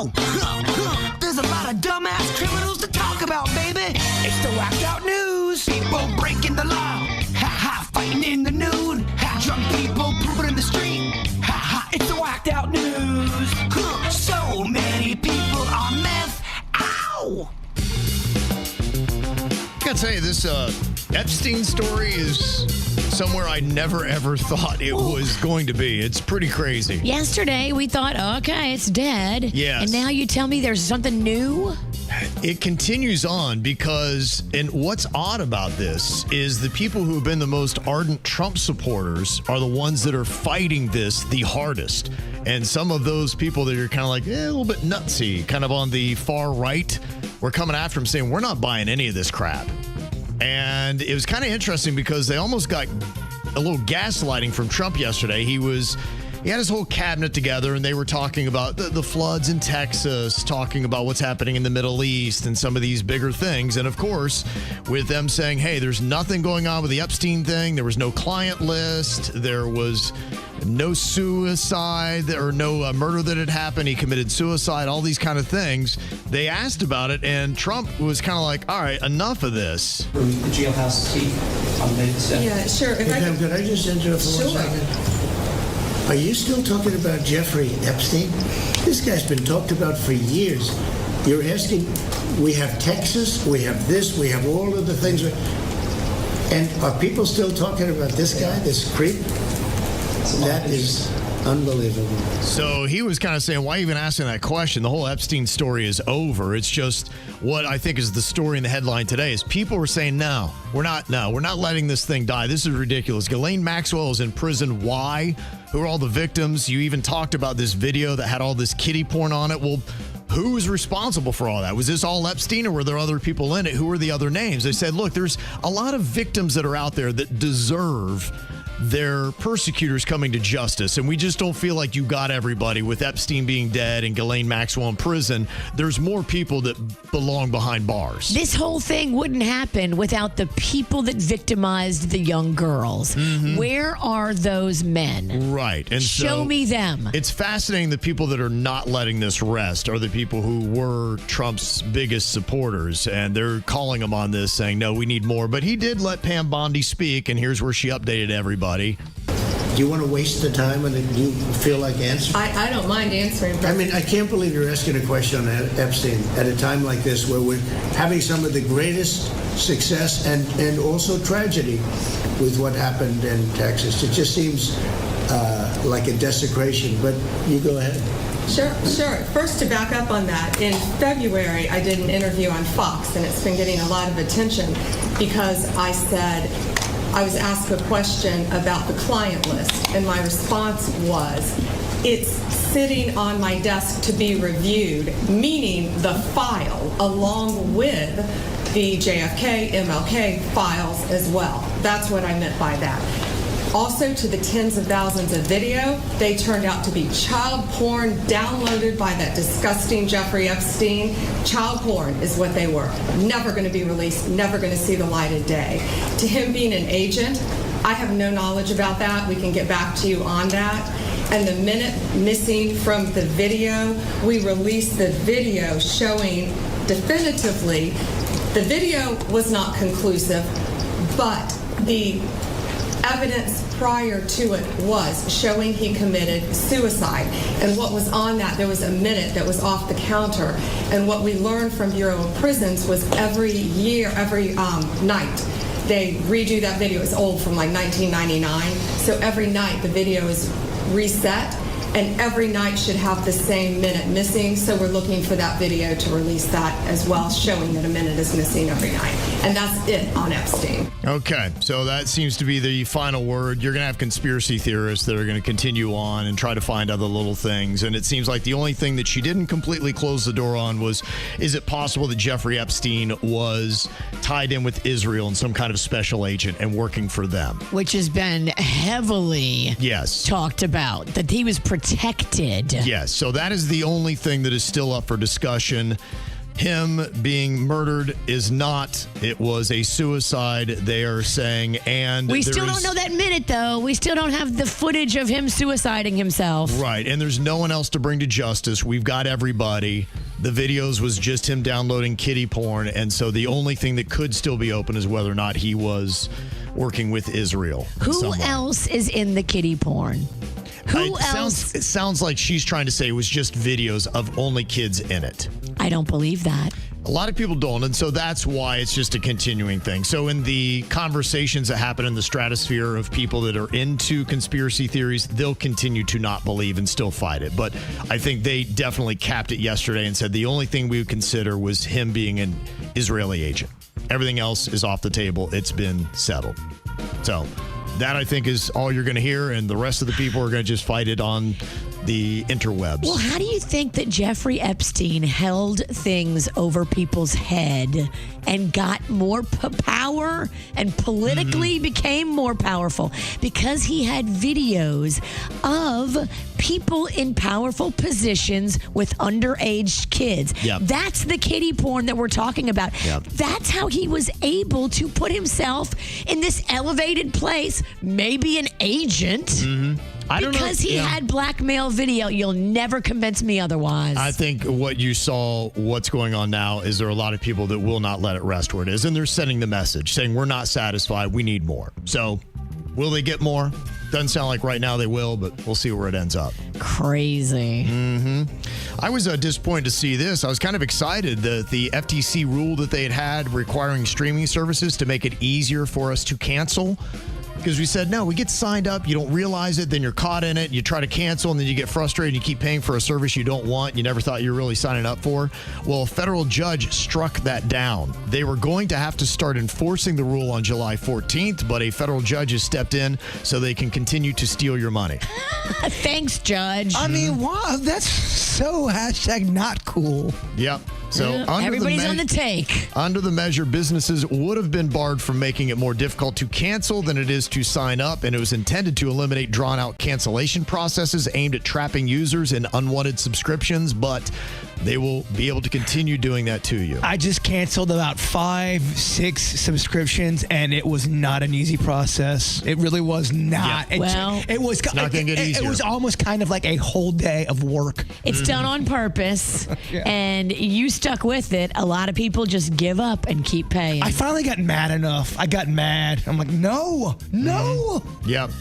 Oh, there's a lot of dumbass criminals to talk about, baby. It's the whacked out news. People breaking the law. Fighting in the nude. Drunk people pooping in the street. It's the whacked out news. So many people on meth. Ow! I gotta tell you, this Epstein story is somewhere I never ever thought it was going to be. It's pretty crazy. Yesterday, we thought, okay, it's dead. Yes. And now you tell me there's something new? It continues on because, and what's odd about this is the people who have been the most ardent Trump supporters are the ones that are fighting this the hardest. And some of those people that are kind of like, a little bit nutsy, kind of on the far right, were coming after him saying, we're not buying any of this crap. And it was kind of interesting because they almost got a little gaslighting from Trump yesterday. He had his whole cabinet together and they were talking about the floods in Texas, talking about what's happening in the Middle East and some of these bigger things. And of course, with them saying, hey, there's nothing going on with the Epstein thing. There was no client list. There was no suicide or no murder that had happened. He committed suicide, all these kind of things. They asked about it and Trump was kind of like, all right, enough of this. The jailhouse tea on May the 7th. Yeah, sure. Could I just interrupt for 1 second? Are you still talking about Jeffrey Epstein? This guy's been talked about for years. You're asking, we have Texas, we have this, we have all of the things. And are people still talking about this guy, this creep? That is unbelievable. So he was kind of saying, why even asking that question? The whole Epstein story is over. It's just what I think is the story in the headline today is people were saying, no, we're not letting this thing die. This is ridiculous. Ghislaine Maxwell is in prison. Why? Who are all the victims? You even talked about this video that had all this kiddie porn on it. Well, who is responsible for all that? Was this all Epstein or were there other people in it? Who are the other names? They said, look, there's a lot of victims that are out there that deserve their persecutors coming to justice. And we just don't feel like you got everybody with Epstein being dead and Ghislaine Maxwell in prison. There's more people that belong behind bars. This whole thing wouldn't happen without the people that victimized the young girls. Mm-hmm. Where are those men? Right. And show me them. It's fascinating. The people that are not letting this rest are the people who were Trump's biggest supporters. And they're calling him on this saying, no, we need more. But he did let Pam Bondi speak. And here's where she updated everybody. Do you want to waste the time and do you feel like answering? I don't mind answering. I mean, I can't believe you're asking a question on Epstein at a time like this where we're having some of the greatest success and also tragedy with what happened in Texas. It just seems like a desecration, but you go ahead. Sure. First, to back up on that, in February, I did an interview on Fox, and it's been getting a lot of attention because I said, I was asked a question about the client list, and my response was, it's sitting on my desk to be reviewed, meaning the file, along with the JFK, MLK files as well. That's what I meant by that. Also, to the tens of thousands of video, they turned out to be child porn downloaded by that disgusting Jeffrey Epstein. Child porn is what they were. Never going to be released, never going to see the light of day. To him being an agent, I have no knowledge about that. We can get back to you on that. And the minute missing from the video, we released the video showing definitively the video was not conclusive, but the evidence prior to it was showing he committed suicide. And what was on that, there was a minute that was off the counter. And what we learned from Bureau of Prisons was every night, they redo that video. It's old, from like 1999. So every night the video is reset, and every night should have the same minute missing. So we're looking for that video to release that as well, showing that a minute is missing every night. And that's it on Epstein. Okay, so that seems to be the final word. You're going to have conspiracy theorists that are going to continue on and try to find other little things. And it seems like the only thing that she didn't completely close the door on was, is it possible that Jeffrey Epstein was tied in with Israel and some kind of special agent and working for them? Which has been heavily talked about, that he was protected. Yes, so that is the only thing that is still up for discussion. him being murdered is not. It was a suicide, they are saying. And We still don't know that minute, though. We still don't have the footage of him suiciding himself. Right. And there's no one else to bring to justice. We've got everybody. The videos was just him downloading kiddie porn. And so the only thing that could still be open is whether or not he was working with Israel. Who else is in the kiddie porn? Who else? It sounds like she's trying to say it was just videos of only kids in it. I don't believe that. A lot of people don't, and so that's why it's just a continuing thing. So in the conversations that happen in the stratosphere of people that are into conspiracy theories, they'll continue to not believe and still fight it. But I think they definitely capped it yesterday and said the only thing we would consider was him being an Israeli agent. Everything else is off the table. It's been settled. So that, I think, is all you're going to hear, and the rest of the people are going to just fight it on the interwebs. Well, how do you think that Jeffrey Epstein held things over people's head and got more power and politically became more powerful? Because he had videos of people in powerful positions with underage kids. Yep. That's the kiddie porn that we're talking about. Yep. That's how he was able to put himself in this elevated place, maybe an agent. I don't know. Because he had blackmail video. You'll never convince me otherwise. I think what you saw, what's going on now, is there are a lot of people that will not let it rest where it is. And they're sending the message saying, we're not satisfied. We need more. So will they get more? Doesn't sound like right now they will, but we'll see where it ends up. Crazy. I was disappointed to see this. I was kind of excited that the FTC rule that they had requiring streaming services to make it easier for us to cancel. Because we said, no, we get signed up, you don't realize it, then you're caught in it, you try to cancel, and then you get frustrated, you keep paying for a service you don't want, you never thought you were really signing up for. Well, a federal judge struck that down. They were going to have to start enforcing the rule on July 14th, but a federal judge has stepped in so they can continue to steal your money. Thanks, Judge. I mean, wow, that's so #not cool. Yep. So everybody's on the take. Under the measure, businesses would have been barred from making it more difficult to cancel than it is to sign up, and it was intended to eliminate drawn-out cancellation processes aimed at trapping users in unwanted subscriptions, but they will be able to continue doing that to you. I just canceled about 5-6 subscriptions, and it was not an easy process. It really was not. Yeah. It was not going to get easier. It was almost kind of like a whole day of work. It's done on purpose, Yeah. and you stuck with it. A lot of people just give up and keep paying. I finally got mad enough. I got mad. I'm like, no. Yep.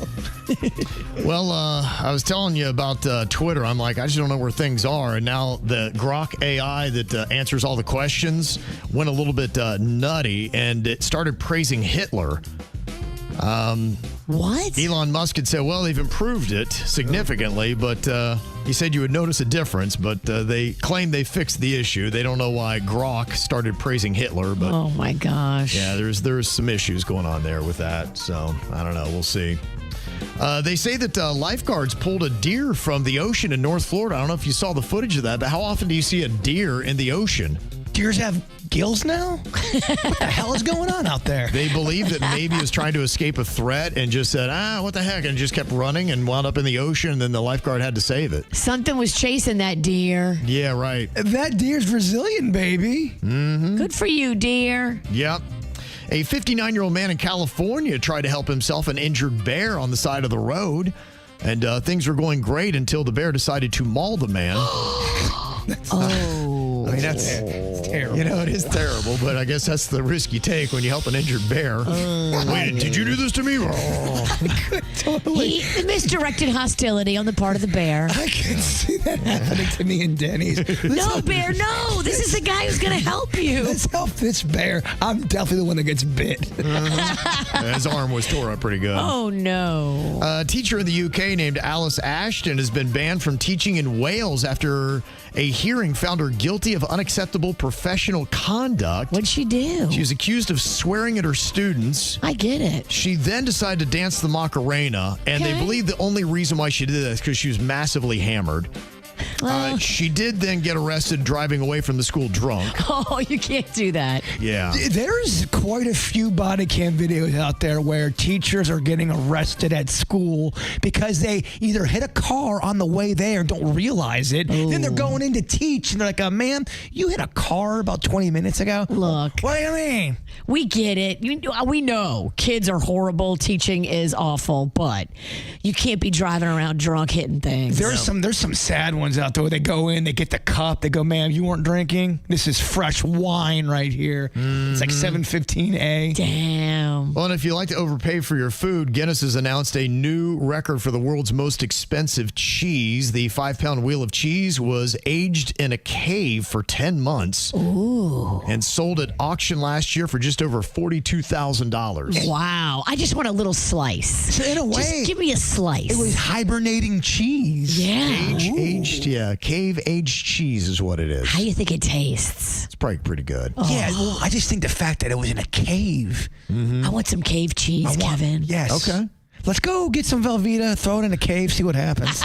Well, I was telling you about Twitter. I'm like, I just don't know where things are. And now the Grok AI that answers all the questions went a little bit nutty, and it started praising Hitler. What? Elon Musk had said, well, they've improved it significantly, but he said you would notice a difference, but they claim they fixed the issue. They don't know why Grok started praising Hitler, but Oh, my gosh. yeah, there's some issues going on there with that, so I don't know. We'll see. They say that lifeguards pulled a deer from the ocean in North Florida. I don't know if you saw the footage of that, but how often do you see a deer in the ocean? Deers have gills now? What the hell is going on out there? They believe that maybe he was trying to escape a threat and just said, what the heck, and just kept running and wound up in the ocean, and then the lifeguard had to save it. Something was chasing that deer. Yeah, right. That deer's Brazilian, baby. Good for you, deer. Yep. A 59-year-old man in California tried to help himself an injured bear on the side of the road, and things were going great until the bear decided to maul the man. I mean, that's terrible. You know, it is terrible, but I guess that's the risk you take when you help an injured bear. Wait, did you do this to me? Totally. He misdirected hostility on the part of the bear. I can see that happening to me in Denny's. No, bear, no. This is the guy who's going to help you. Let's help this bear. I'm definitely the one that gets bit. His arm was tore up pretty good. Oh, no. A teacher in the UK named Alice Ashton has been banned from teaching in Wales after a hearing found her guilty of unacceptable professional conduct. What'd she do? She was accused of swearing at her students. I get it. She then decided to dance the Macarena, and they Okay. believe the only reason why she did that is because she was massively hammered. She did then get arrested driving away from the school drunk. Oh, you can't do that. Yeah. There's quite a few body cam videos out there where teachers are getting arrested at school because they either hit a car on the way there and don't realize it. Then they're going in to teach and they're like, ma'am, you hit a car about 20 minutes ago. Look. What do you mean? We get it. We know kids are horrible. Teaching is awful, but you can't be driving around drunk hitting things. There's some sad ones out there where they go in, they get the cup, they go, ma'am, you weren't drinking? This is fresh wine right here. It's like 715A. Damn. Well, and if you like to overpay for your food, Guinness has announced a new record for the world's most expensive cheese. The 5-pound wheel of cheese was aged in a cave for 10 months. Ooh. And sold at auction last year for just over $42,000. Wow. I just want a little slice. So in a way, Just give me a slice. it was hibernating cheese. Yeah. Cave-aged cheese is what it is. How do you think it tastes? It's probably pretty good. Yeah, well, I just think the fact that it was in a cave. I want some cave cheese, Kevin. Yes. Okay. Let's go get some Velveeta, throw it in a cave, see what happens.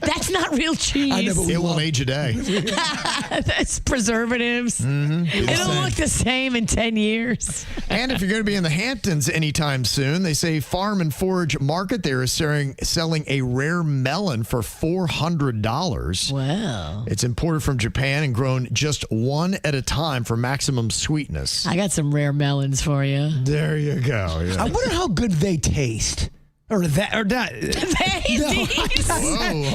That's not real cheese. I know, but It won't age a day. That's preservatives. It'll look the same in 10 years. And if you're going to be in the Hamptons anytime soon, they say Farm and Forage Market there is selling a rare melon for $400. Wow. It's imported from Japan and grown just one at a time for maximum sweetness. I got some rare melons for you. There you go. Yeah. I wonder how good they taste. Or that. These. Whoa,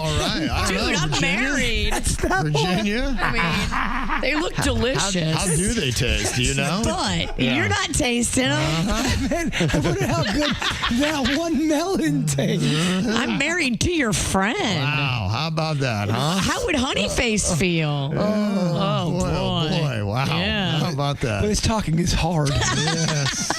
all right. I don't Dude, know, I'm Virginia? married. Virginia? I mean, they look delicious. How do they taste? Do you know? But you're not tasting them. Man, I wonder how good that one melon tastes. I'm married to your friend. Wow, how about that, huh? How would Honeyface feel? Oh, boy. Wow. Yeah. How about that? But this talking is hard. Yes.